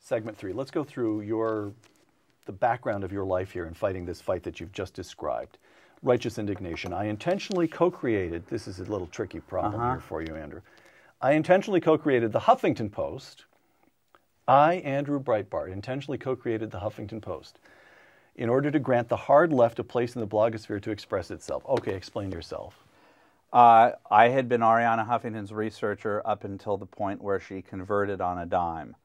segment 3. Let's go through the background of your life here in fighting this fight that you've just described. Righteous indignation. I intentionally co-created, this is a little tricky problem here for you, Andrew. I intentionally co-created the Huffington Post. I, Andrew Breitbart, intentionally co-created the Huffington Post in order to grant the hard left a place in the blogosphere to express itself. Okay, explain yourself. I had been Arianna Huffington's researcher up until the point where she converted on a dime.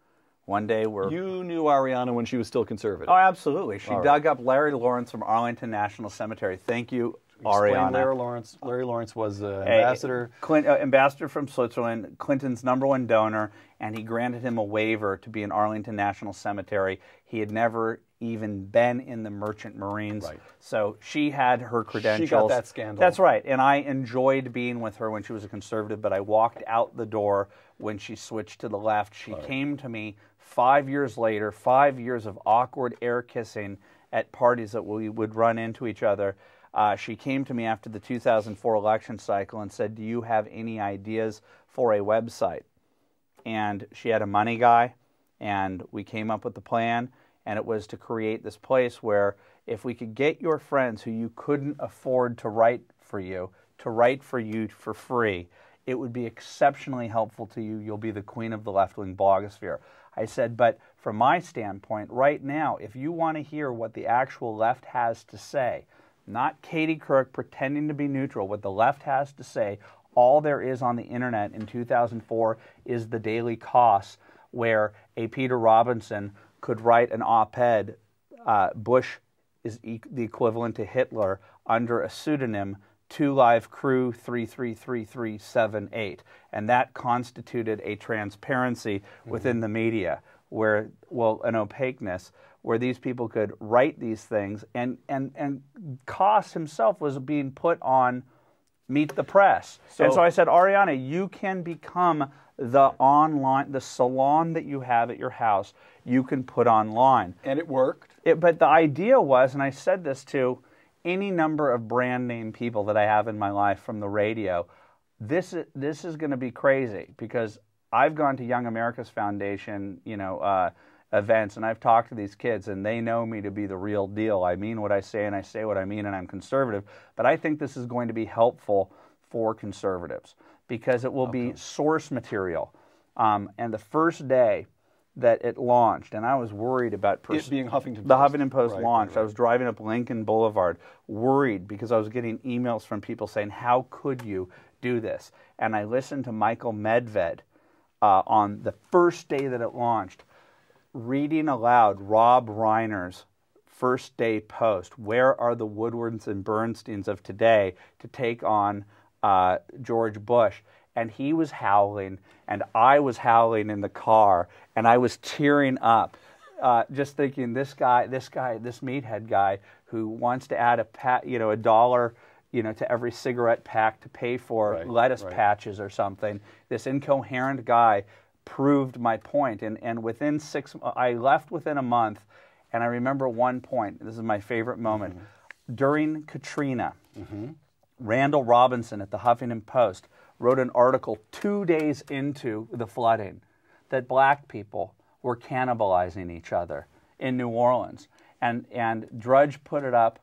One day You knew Arianna when she was still conservative. Oh, absolutely. She dug up Larry Lawrence from Arlington National Cemetery. Thank you, Arianna. Larry Lawrence. Larry Lawrence was ambassador. Ambassador from Switzerland, Clinton's #1 donor, and he granted him a waiver to be in Arlington National Cemetery. He had never even been in the Merchant Marines. Right. So she had her credentials. She got that scandal. That's right. And I enjoyed being with her when she was a conservative, but I walked out the door when she switched to the left. She came to me 5 years later, 5 years of awkward air kissing at parties that we would run into each other. She came to me after the 2004 election cycle and said, "Do you have any ideas for a website?" And she had a money guy, and we came up with the plan, and it was to create this place where if we could get your friends who you couldn't afford to write for you for free, it would be exceptionally helpful to you. You'll be the queen of the left-wing blogosphere. I said, but from my standpoint, right now, if you want to hear what the actual left has to say, not Katie Couric pretending to be neutral, what the left has to say, all there is on the internet in 2004 is the Daily Kos, where a Peter Robinson could write an op-ed, Bush is the equivalent to Hitler, under a pseudonym, 2 Live Crew 333378, and that constituted a transparency within the media, where, well, an opaqueness, where these people could write these things, and Kos himself was being put on Meet the Press. And so I said, Arianna, you can become the salon that you have at your house, you can put online. And it worked? But the idea was, and I said this to any number of brand name people that I have in my life from the radio, this is going to be crazy, because I've gone to Young America's Foundation, events, and I've talked to these kids, and they know me to be the real deal. I mean what I say, and I say what I mean, and I'm conservative. But I think this is going to be helpful for conservatives, because it will be source material. And the first day that it launched, and I was worried about it being Huffington Post. The Huffington Post launched. Right. I was driving up Lincoln Boulevard, worried, because I was getting emails from people saying, "How could you do this?" And I listened to Michael Medved on the first day that it launched, reading aloud Rob Reiner's first day post. Where are the Woodwards and Bernsteins of today to take on George Bush? And he was howling, and I was howling in the car, and I was tearing up, just thinking, this meathead guy who wants to add a dollar, to every cigarette pack to pay for lettuce patches or something. This incoherent guy proved my point, and within I left within a month, and I remember one point. This is my favorite moment. During Katrina, Randall Robinson at the Huffington Post wrote an article 2 days into the flooding that black people were cannibalizing each other in New Orleans. And Drudge put it up,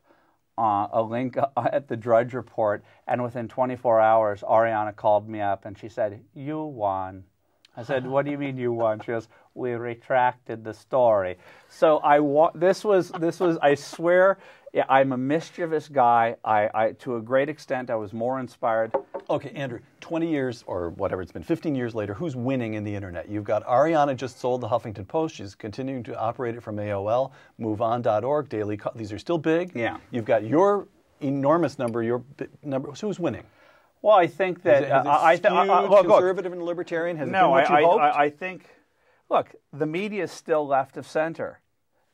a link at the Drudge Report, and within 24 hours, Arianna called me up and she said, "You won." I said, "What do you mean you won?" She goes, "We retracted the story." So this was, I swear, I'm a mischievous guy. To a great extent, I was more inspired. Okay, Andrew, 20 years, or whatever it's been, 15 years later, who's winning in the internet? You've got Arianna just sold the Huffington Post. She's continuing to operate it from AOL, MoveOn.org, Daily. These are still big. Yeah. You've got your enormous number, So who's winning? Well, I think that conservative and libertarian? Has it been what you hoped? I think, look, the media is still left of center,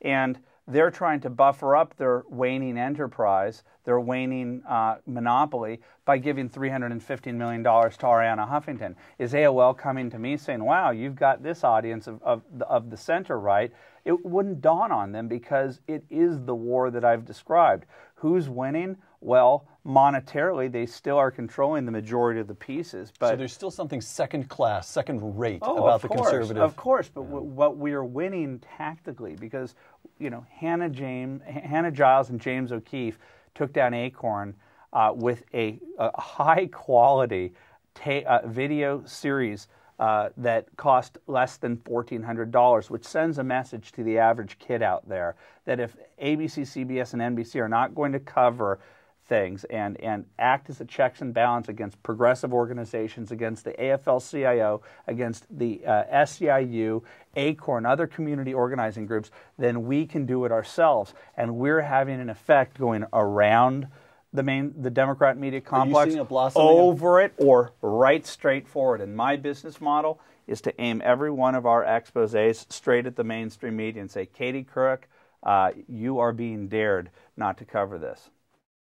and they're trying to buffer up their waning enterprise, their waning monopoly, by giving $315 million to Arianna Huffington. Is AOL coming to me saying, "Wow, you've got this audience of the center right"? It wouldn't dawn on them, because it is the war that I've described. Who's winning? Well, monetarily, they still are controlling the majority of the pieces. But so there's still something second class, second rate Oh, about of the course, conservative. Of course, but what we are winning tactically, because Hannah Giles and James O'Keefe took down Acorn with a high quality video series that cost less than $1,400, which sends a message to the average kid out there that if ABC, CBS, and NBC are not going to cover things and act as a checks and balance against progressive organizations, against the AFL-CIO, against the SEIU, ACORN, other community organizing groups, then we can do it ourselves. And we're having an effect going around the Democrat media complex, over it, or right straight forward. And my business model is to aim every one of our exposés straight at the mainstream media and say, Katie Couric, you are being dared not to cover this.